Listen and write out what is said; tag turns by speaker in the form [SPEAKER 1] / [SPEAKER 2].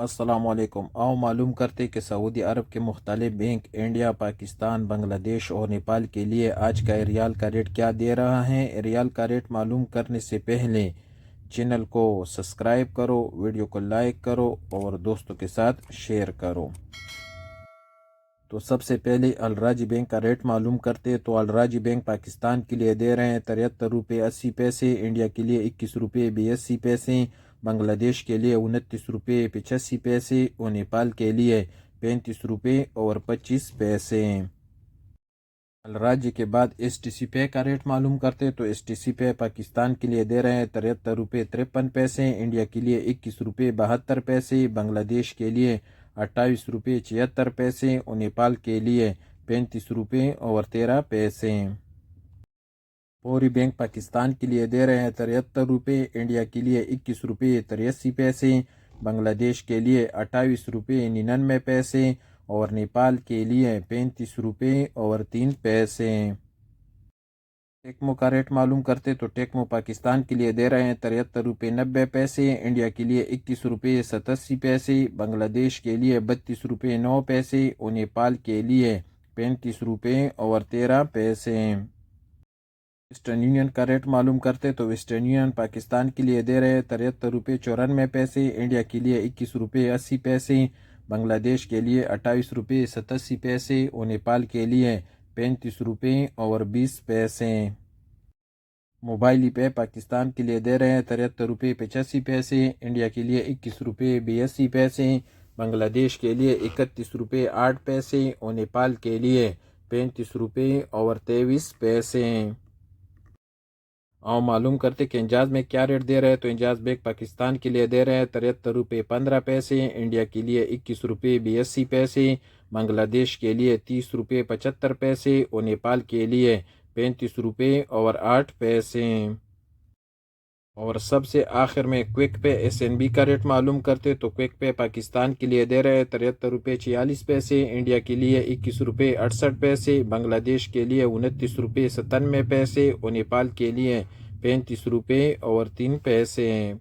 [SPEAKER 1] السلام علیکم۔ آؤ معلوم کرتے کہ سعودی عرب کے مختلف بینک انڈیا، پاکستان، بنگلہ دیش اور نیپال کے لیے آج کا ریال کا ریٹ کیا دے رہا ہے۔ ریال کا ریٹ معلوم کرنے سے پہلے چینل کو سبسکرائب کرو، ویڈیو کو لائک کرو اور دوستوں کے ساتھ شیئر کرو۔ تو سب سے پہلے الراجی بینک کا ریٹ معلوم کرتے تو الراجی بینک پاکستان کے لیے دے رہے ہیں 73 روپے 80 پیسے، انڈیا کے لیے 21 روپے 82 پیسے، بنگلہ دیش کے لیے 29 روپے 85 پیسے اور نیپال کے لیے 35 روپے اور 25 پیسے۔ الراجی کے بعد ایس ٹی سی پے کا ریٹ معلوم کرتے تو ایس ٹی سی پے پاکستان کے لیے دے رہے ہیں 73 روپے 53 پیسے، انڈیا کے لیے 21 روپے 72 پیسے، بنگلہ دیش کے لیے 28 روپے 76 پیسے اور نیپال کے لیے 35 روپے اور 13 پیسے۔ فوری بینک پاکستان کے لیے دے رہے ہیں 73 روپے، انڈیا کے لیے 21 روپے 83 پیسے، بنگلہ دیش کے لیے 28 روپے 99 پیسے اور نیپال کے لیے 35 روپے اور 3 پیسے۔ ٹیکمو کا ریٹ معلوم کرتے تو ٹیکمو پاکستان کے لیے دے رہے ہیں 73 روپے 90 پیسے، انڈیا کے لیے 21 روپے 87 پیسے، بنگلہ دیش کے لیے 32 روپے 9 پیسے اور نیپال کے لیے 35 روپے اور 13 پیسے۔ ویسٹرن یونین کا ریٹ معلوم کرتے تو ویسٹرن یونین پاکستان کے لیے دے رہے 73 روپے 94 پیسے، انڈیا کے لیے 21 روپے 80 پیسے، بنگلہ دیش کے لیے 28 روپے 87 پیسے اور نیپال کے لیے 35 روپے اور 20 پیسے۔ موبائل پے پاکستان کے لیے دے رہے ہیں 73 روپے 85 پیسے، انڈیا کے لیے 21 روپے 82 پیسے، بنگلہ دیش کے لیے 31 روپے 8 پیسے اور نیپال کے لیے 35 روپے اور 23 پیسے۔ اور معلوم کرتے کہ انجاز میں کیا ریٹ دے رہے ہیں تو انجاز بینک پاکستان کے لیے دے رہے ہیں 73 روپے 15 پیسے، انڈیا کے لیے 21 روپے 82 پیسے، بنگلہ دیش کے لیے 30 روپے 75 پیسے اور نیپال کے لیے 35 روپے اور 8 پیسے۔ اور سب سے آخر میں quick pay S N B کا ریٹ معلوم کرتے تو کوئک پے پاکستان کے لیے دے رہے ہیں 73 روپے 46 پیسے، انڈیا کے لیے 21 روپے 68 پیسے، بنگلہ دیش کے لیے 29 روپے 97 پیسے اور نیپال کے لیے 35 روپے اور 3 پیسے۔